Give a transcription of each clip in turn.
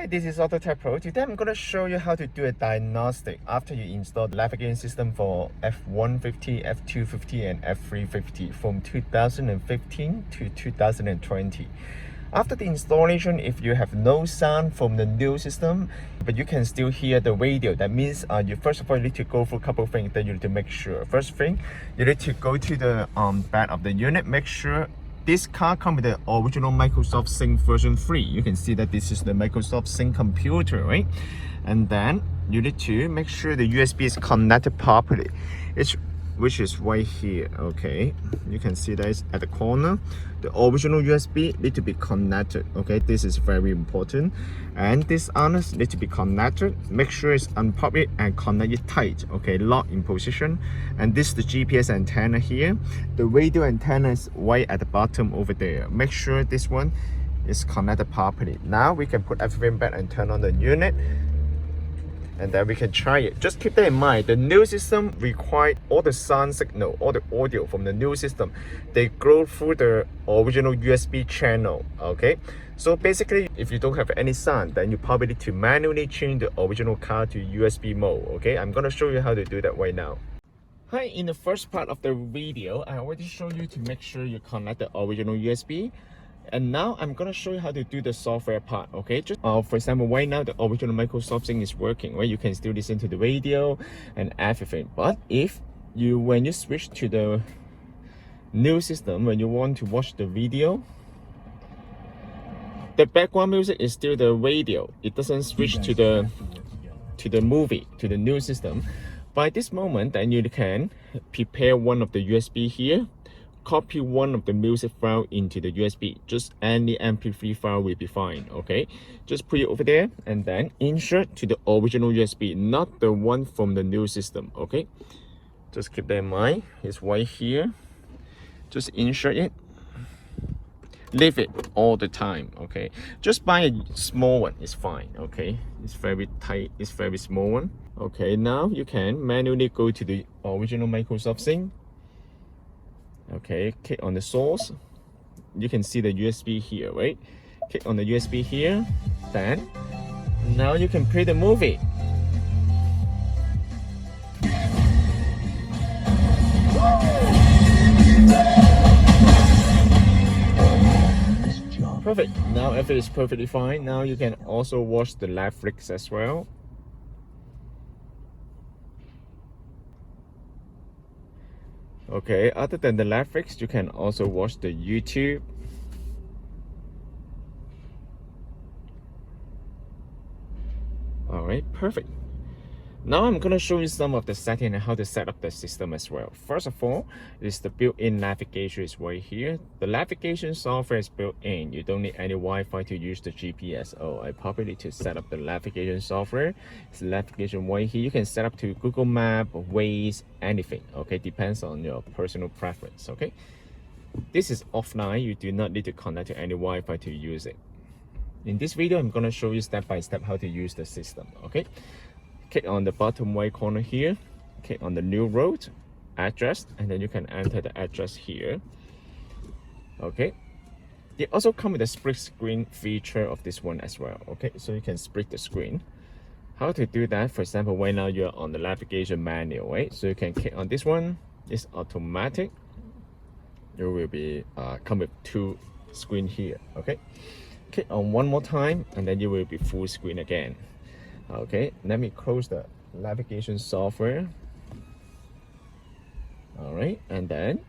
Hi, this is AutoTecPro. Today I'm going to show you how to do a diagnostic after you install the navigation system for F150, F250 and F350 from 2015 to 2020. After the installation, if you have no sound from the new system, but you can still hear the radio, that means you first of all need to go through a couple of things that you need to make sure. First thing, you need to go to the back of the unit, make sure this car comes with the original Microsoft Sync version 3. You can see that this is the Microsoft Sync computer, right? And then you need to make sure the USB is connected properly, which is right here, okay? You can see that it's at the corner. The original USB need to be connected, okay? This is very important. And this harness need to be connected. Make sure it's unpop it and connect it tight, okay? Lock in position. And this is the GPS antenna here. The radio antenna is right at the bottom over there. Make sure this one is connected properly. Now we can put everything back and turn on the unit, and then we can try it. Just keep that in mind, the new system requires all the sound signal, all the audio from the new system, they go through the original USB channel, okay? So basically, if you don't have any sound, then you probably need to manually change the original car to USB mode, okay? I'm gonna show you how to do that right now. Hi, in the first part of the video, I already showed you to make sure you connect the original USB. And now I'm gonna show you how to do the software part, okay? Just for example, right now the original Microsoft Sync is working, right? You can still listen to the radio and everything. But when you switch to the new system, when you want to watch the video, the background music is still the radio. It doesn't switch to the movie, to the new system. By this moment, then you can prepare one of the USB here. Copy one of the music file into the USB. Just any MP3 file will be fine, okay? Just put it over there and then insert to the original USB, not the one from the new system, okay? Just keep that in mind. It's right here. Just insert it. Leave it all the time, okay? Just buy a small one, it's fine, okay? It's very tight, it's very small one. Okay, now you can manually go to the original Microsoft Sync. Okay, click on the source. You can see the USB here, right? Click on the USB here. Then, now you can play the movie. Perfect. Now everything is perfectly fine. Now you can also watch the Netflix as well. Okay, other than the Netflix, you can also watch the YouTube. Alright, perfect. Now I'm going to show you some of the settings and how to set up the system as well. First of all, is the built-in navigation is right here. The navigation software is built in. You don't need any Wi-Fi to use the GPS. I probably need to set up the navigation software. It's navigation right here. You can set up to Google Map, Waze, anything. Okay, depends on your personal preference. Okay, this is offline. You do not need to connect to any Wi-Fi to use it. In this video, I'm going to show you step by step how to use the system. Okay. Click on the bottom right corner here, click on the new road address, and then you can enter the address here. Okay, they also come with a split screen feature of this one as well. Okay, so you can split the screen. How to do that? For example, right now you're on the navigation menu, right? So you can click on this one. It's automatic. You will be come with two screen here. Okay, click on one more time, and then you will be full screen again. Okay, let me close the navigation software. All right, and then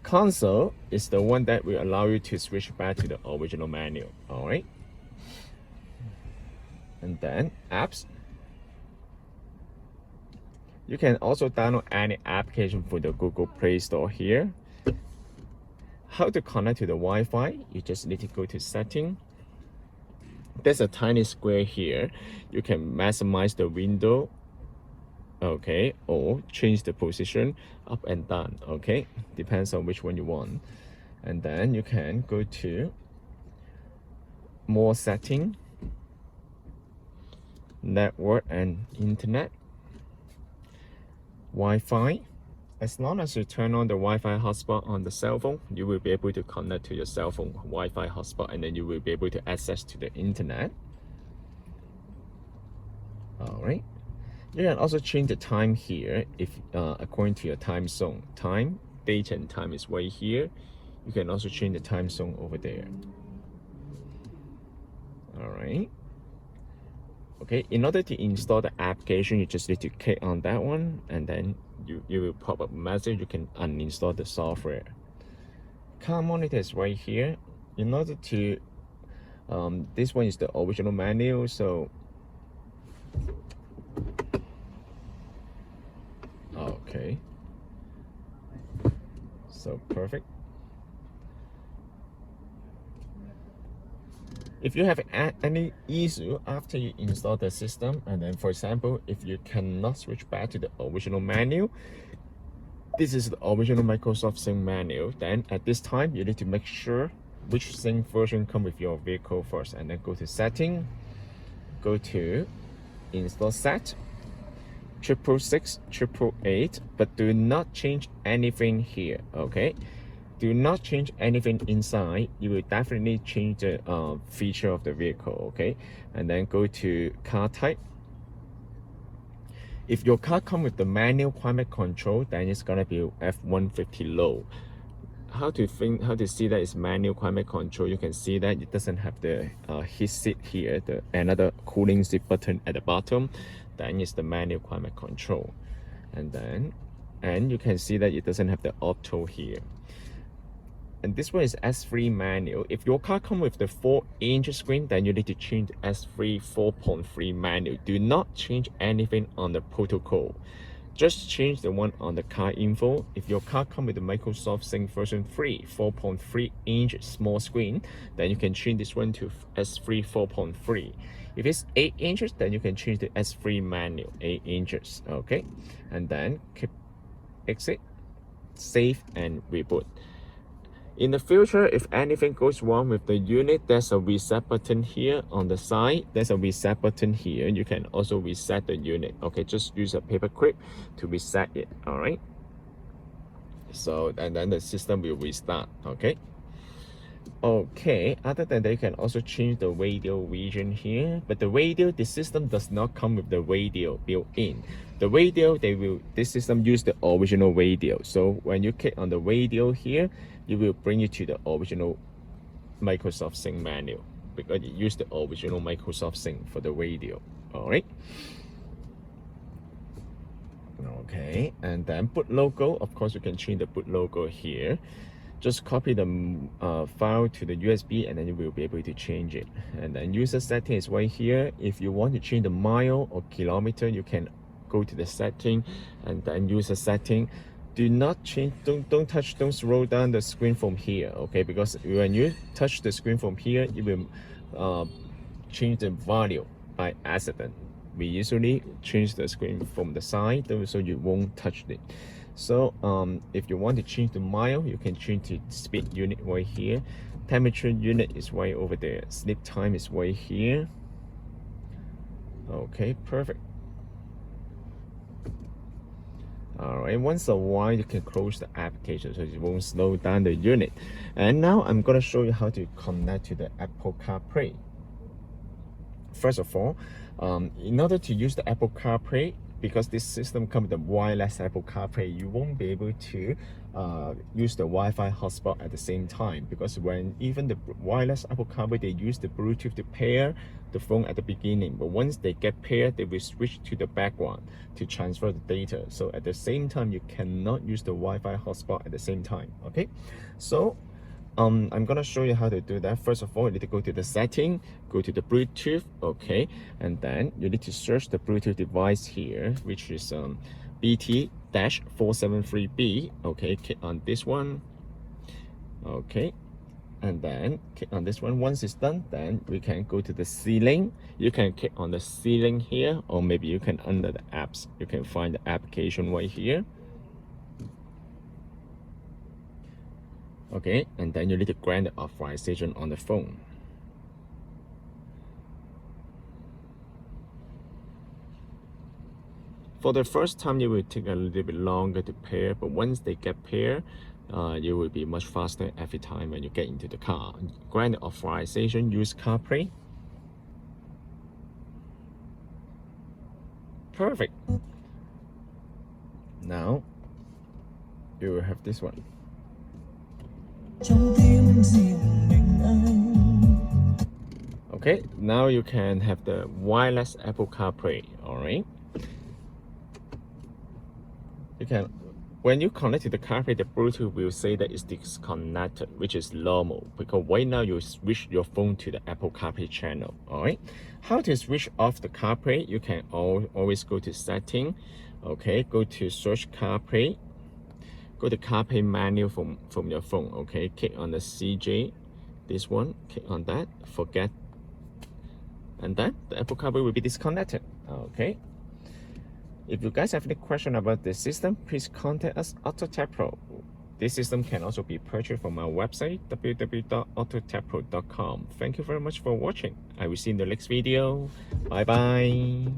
console is the one that will allow you to switch back to the original menu. All right, and then apps. You can also download any application for the Google Play Store here. How to connect to the Wi-Fi? You just need to go to setting. There's a tiny square here. You can maximize the window, okay, or change the position up and down, okay, depends on which one you want. And then you can go to more setting, network and internet, Wi-Fi. As long as you turn on the Wi-Fi hotspot on the cell phone, you will be able to connect to your cell phone Wi-Fi hotspot, and then you will be able to access to the internet. All right. You can also change the time here if according to your time zone. Time, date, and time is right here. You can also change the time zone over there. All right. Okay, in order to install the application, you just need to click on that one, and then you will pop up a message. You can uninstall the software. Car monitor is right here. In order to this one is the original manual, so okay, so perfect. If you have any issue after you install the system, and then for example, if you cannot switch back to the original menu, this is the original Microsoft Sync menu, then at this time you need to make sure which Sync version come with your vehicle first, and then go to setting, go to install set 666, 888, but do not change anything here. Okay, do not change anything inside. You will definitely change the feature of the vehicle. Okay, and then go to car type. If your car comes with the manual climate control, then it's gonna be F150 low. How to see that it's manual climate control? You can see that it doesn't have the heat seat here, another cooling seat button at the bottom. Then it's the manual climate control, and you can see that it doesn't have the auto here. And this one is S3 manual. If your car comes with the 4-inch screen, then you need to change S3 4.3 manual. Do not change anything on the protocol. Just change the one on the car info. If your car comes with the Microsoft Sync version 3, 4.3-inch small screen, then you can change this one to S3 4.3. If it's 8 inches, then you can change the S3 manual, 8 inches, okay? And then keep exit, save, and reboot. In the future, if anything goes wrong with the unit, there's a reset button here on the side. There's a reset button here. You can also reset the unit. Okay, just use a paper clip to reset it. All right. So, and then the system will restart. Okay. Okay, other than that, you can also change the radio region here, but the radio, the system does not come with the radio built in. The radio, this system use the original radio. So when you click on the radio here, it will bring you to the original Microsoft Sync menu, because it used the original Microsoft Sync for the radio. All right. Okay, and then boot logo, of course you can change the boot logo here. Just copy the file to the USB, and then you will be able to change it. And then user setting is right here. If you want to change the mile or kilometer, you can go to the setting and then user setting. Do not change, don't scroll down the screen from here, okay? Because when you touch the screen from here, it will change the value by accident. We usually change the screen from the side, so you won't touch it. So if you want to change the mile, you can change the speed unit right here. Temperature unit is right over there. Sleep time is right here. Okay, perfect. All right, once a while you can close the application so it won't slow down the unit. And now I'm gonna show you how to connect to the Apple CarPlay. First of all, in order to use the Apple CarPlay, because this system comes with the wireless Apple CarPlay, you won't be able to use the Wi-Fi hotspot at the same time, because when even the wireless Apple CarPlay, they use the Bluetooth to pair the phone at the beginning, but once they get paired, they will switch to the background to transfer the data. So at the same time, you cannot use the Wi-Fi hotspot at the same time. Okay, so I'm gonna show you how to do that. First of all, you need to go to the setting, go to the Bluetooth, okay, and then you need to search the Bluetooth device here, which is BT-473B. Okay, click on this one, okay, and then click on this one. Once it's done, then we can go to the ceiling. You can click on the ceiling here, or maybe you can under the apps, you can find the application right here. Okay, and then you need to grant the authorization on the phone. For the first time, it will take a little bit longer to pair, but once they get paired, it will be much faster every time when you get into the car. Grant the authorization, use CarPlay. Perfect. Now you will have this one. Okay, now you can have the wireless Apple CarPlay. Alright. You can, when you connect to the CarPlay, the Bluetooth will say that it's disconnected, which is normal because right now you switch your phone to the Apple CarPlay channel. Alright. How to switch off the CarPlay? You can always go to setting. Okay, go to search CarPlay. Go to CarPlay menu from your phone. Okay, click on the CJ, this one, click on that, forget, and then the Apple CarPlay will be disconnected. Okay. If you guys have any question about this system, please contact us, AutoTecPro. This system can also be purchased from our website, www.autotecpro.com. Thank you very much for watching. I will see you in the next video. Bye bye.